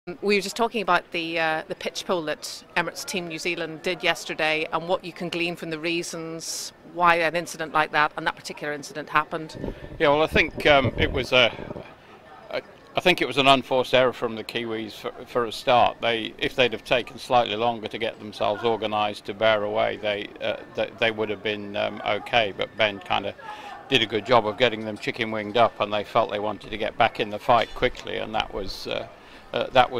We were just talking about the pitch poll that Emirates Team New Zealand did yesterday, and what you can glean from the reasons why an incident like that and that particular incident happened. Yeah, well, I think I think it was an unforced error from the Kiwis for a start. If they'd have taken slightly longer to get themselves organised to bear away, they would have been okay. But Ben kind of did a good job of getting them chicken winged up, and they felt they wanted to get back in the fight quickly, and that was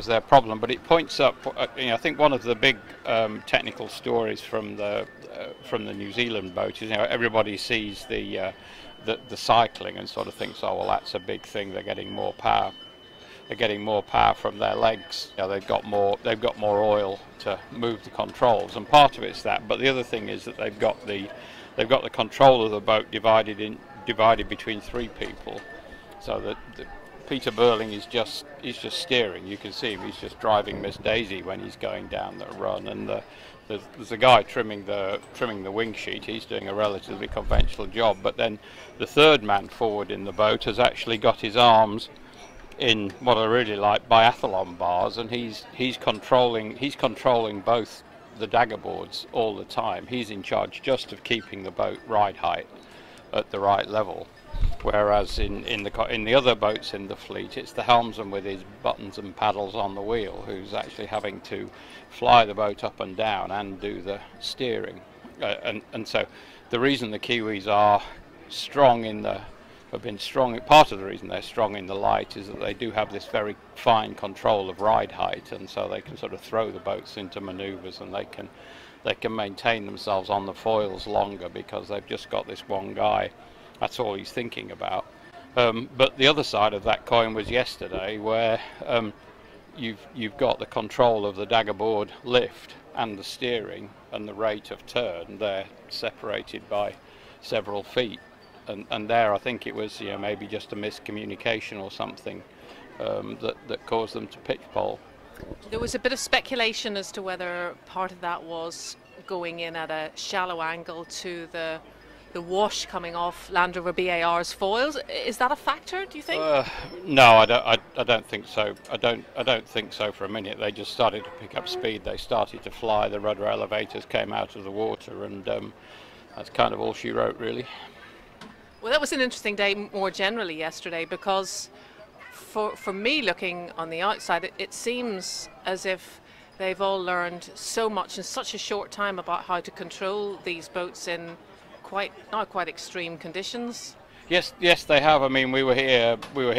their problem. But it points up, I think one of the big technical stories from the New Zealand boat is, everybody sees the cycling and sort of thinks, oh well, that's a big thing. They're getting more power. They're getting more power from their legs. They've got more oil to move the controls, and part of it's that. But the other thing is that they've got the control of the boat divided between three people, so that Peter Burling is just steering. You can see him; he's just driving Miss Daisy when he's going down the run, and there's a guy trimming the wing sheet. He's doing a relatively conventional job, but then the third man forward in the boat has actually got his arms in what I really like biathlon bars, and he's controlling both the dagger boards all the time. He's in charge just of keeping the boat ride height at the right level, whereas in the other boats in the fleet, it's the helmsman with his buttons and paddles on the wheel who's actually having to fly the boat up and down and do the steering. And so the reason the Kiwis are have been strong, part of the reason they're strong in the light is that they do have this very fine control of ride height, and so they can sort of throw the boats into manoeuvres, and they can maintain themselves on the foils longer because they've just got this one guy. That's all he's thinking about. But the other side of that coin was yesterday, where you've got the control of the dagger board lift and the steering and the rate of turn. They're separated by several feet. And there, I think it was maybe just a miscommunication or something that caused them to pitch pole. There was a bit of speculation as to whether part of that was going in at a shallow angle to the wash coming off Land Rover BAR's foils. Is that a factor, do you think? No, I don't think so. I don't think so for a minute. They just started to pick up speed. They started to fly. The rudder elevators came out of the water, and that's kind of all she wrote, really. Well, that was an interesting day more generally yesterday, because for me, looking on the outside, it seems as if they've all learned so much in such a short time about how to control these boats in not quite extreme conditions. Yes, they have. I mean, we were here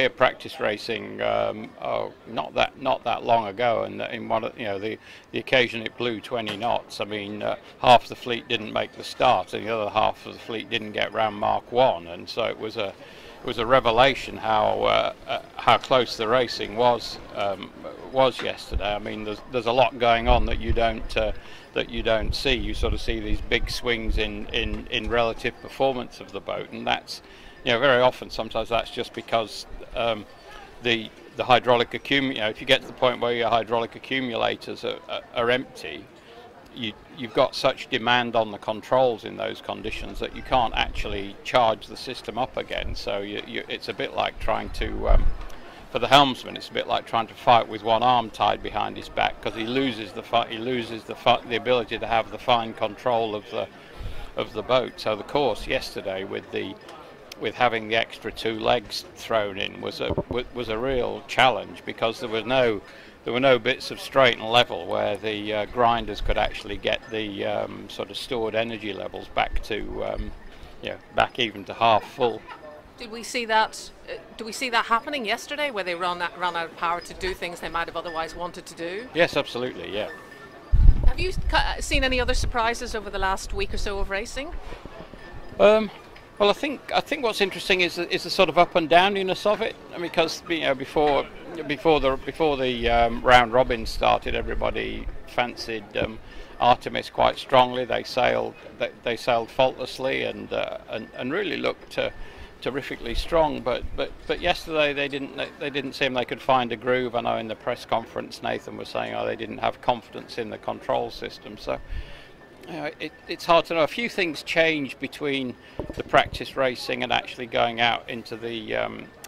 practice racing not that long ago, and in one of the occasion it blew 20 knots. I mean, half the fleet didn't make the start, and the other half of the fleet didn't get round Mark 1, and so it was a revelation how close the racing was yesterday. I mean, there's a lot going on that you don't see. You sort of see these big swings in relative performance of the boat, and that's very often, sometimes that's just because the hydraulic accumulator. If you get to the point where your hydraulic accumulators are empty, you've got such demand on the controls in those conditions that you can't actually charge the system up again. So it's a bit like trying to, for the helmsman, it's a bit like trying to fight with one arm tied behind his back, because he loses the ability to have the fine control of the boat. So the course yesterday, with having the extra two legs thrown in, was a real challenge, because there were no bits of straight and level where the grinders could actually get the sort of stored energy levels back to back even to half full. Did we see that? Do we see that happening yesterday, where they run out of power to do things they might have otherwise wanted to do? Yes, absolutely. Yeah. Have you seen any other surprises over the last week or so of racing? Well, I think what's interesting is the sort of up and downiness of it. I mean, because before the round robin started, everybody fancied Artemis quite strongly. They sailed faultlessly and really looked terrifically strong. But yesterday they didn't seem they could find a groove. I know in the press conference Nathan was saying, they didn't have confidence in the control system. So it's hard to know. A few things change between the practice racing and actually going out into the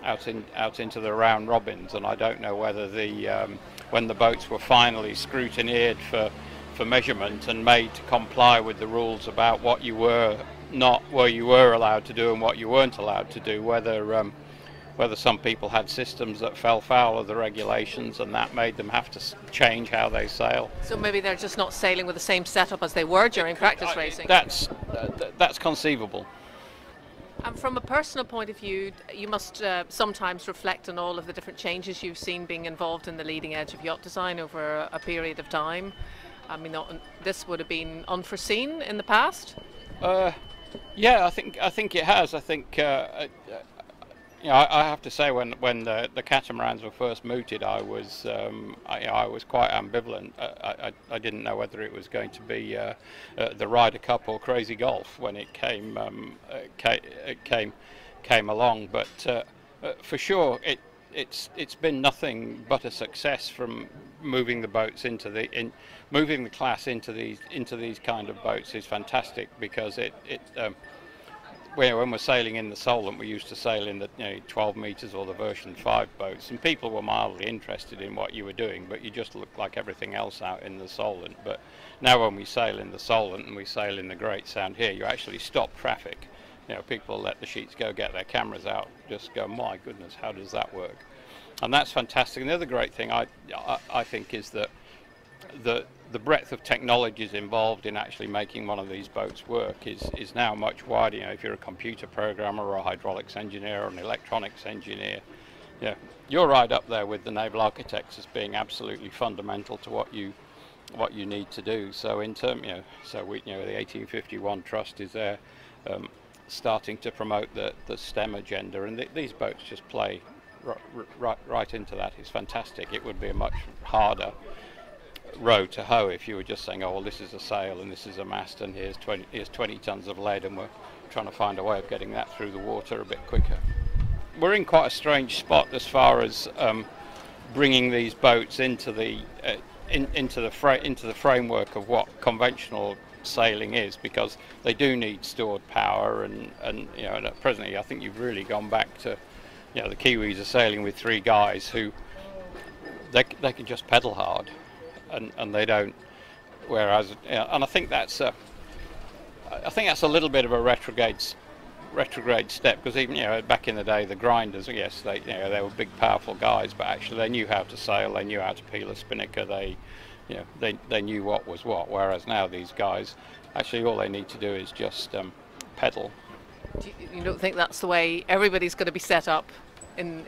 out into the round robins, and I don't know whether the when the boats were finally scrutineered for measurement and made to comply with the rules about what you were allowed to do and what you weren't allowed to do, whether some people had systems that fell foul of the regulations and that made them have to change how they sail. So maybe they're just not sailing with the same setup as they were during practice racing. That's conceivable. And from a personal point of view, you must sometimes reflect on all of the different changes you've seen being involved in the leading edge of yacht design over a period of time. I mean, this would have been unforeseen in the past. Yeah, I think it has. I think I have to say when the catamarans were first mooted, I was quite ambivalent. I didn't know whether it was going to be the Ryder Cup or Crazy Golf when it came along. But for sure, it's been nothing but a success from moving the boats moving the class into these kind of boats is fantastic, because when we're sailing in the Solent, we used to sail in the 12 meters or the version 5 boats, and people were mildly interested in what you were doing, but you just looked like everything else out in the Solent. But now when we sail in the Solent and we sail in the Great Sound here, you actually stop traffic. People let the sheets go, get their cameras out, just go, my goodness, how does that work? And that's fantastic. And the other great thing I think is that the breadth of technologies involved in actually making one of these boats work is now much wider. If you're a computer programmer or a hydraulics engineer or an electronics engineer, you're right up there with the naval architects as being absolutely fundamental to what you need to do. So in term, the 1851 Trust is there, starting to promote the STEM agenda, and these boats just play right into that. It's fantastic. It would be a much harder row to hoe if you were just saying, oh well, this is a sail and this is a mast and here's 20 tons of lead, and we're trying to find a way of getting that through the water a bit quicker. We're in quite a strange spot as far as bringing these boats into the framework of what conventional sailing is, because they do need stored power, and presently I think you've really gone back to the Kiwis are sailing with 3 guys who they can just pedal hard. And they don't, whereas and I think that's a little bit of a retrograde step, because even back in the day the grinders, yes, they were big powerful guys, but actually they knew how to sail, they knew how to peel a spinnaker, they knew what was what, whereas now these guys actually all they need to do is just pedal. You don't think that's the way everybody's going to be set up in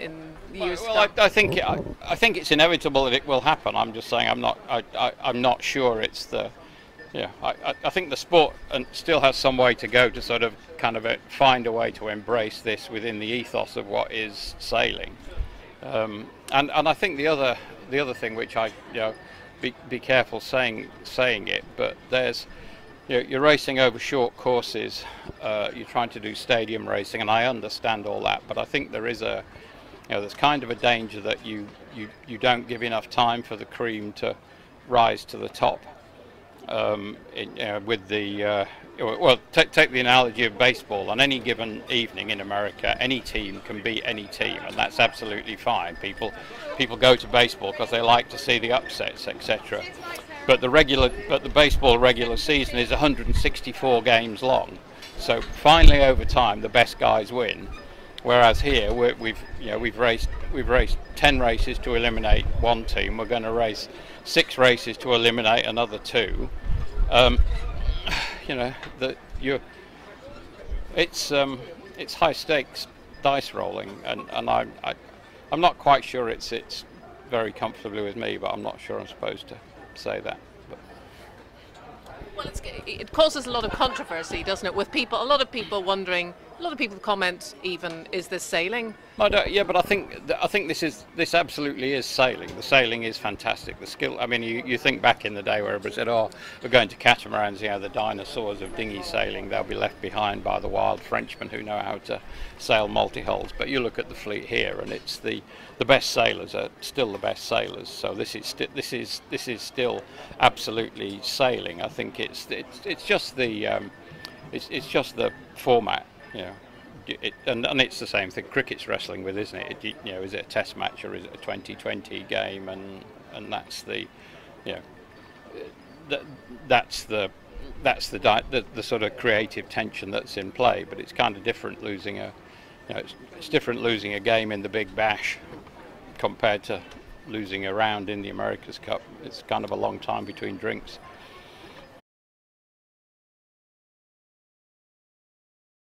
years to come? I think it's inevitable that it will happen. I'm just saying I'm not sure it's the I think the sport still has some way to go to sort of find a way to embrace this within the ethos of what is sailing. And I think the other thing, which I be careful saying it, but there's you're racing over short courses, you're trying to do stadium racing, and I understand all that, but I think there is there's kind of a danger that you don't give enough time for the cream to rise to the top. With the take the analogy of baseball. On any given evening in America, any team can beat any team, and that's absolutely fine. People go to baseball because they like to see the upsets, etc. But the baseball regular season is 164 games long. So finally, over time, the best guys win. Whereas here, we've raced 10 races to eliminate one team. We're going to race 6 races to eliminate another 2. It's high stakes dice rolling, and I'm not quite sure it's very comfortably with me, but I'm not sure I'm supposed to say that. Well, it causes a lot of controversy, doesn't it? With people, a lot of people wondering, a lot of people comment even, is this sailing? Yeah, but I think this absolutely is sailing. The sailing is fantastic. The skill. I mean, you think back in the day where everybody said, "Oh, we're going to catamarans. The dinosaurs of dinghy sailing. They'll be left behind by the wild Frenchmen who know how to sail multi-hulls." But you look at the fleet here, and it's the best sailors are still the best sailors. So this is still absolutely sailing. I think it's just the format. And it's the same thing cricket's wrestling with, isn't it? Is it a test match or is it a 2020 game, and and that's the, you know, that's the the sort of creative tension that's in play. But it's kind of different losing a, you know, it's different losing a game in the Big Bash compared to losing a round in the America's Cup. It's kind of a long time between drinks.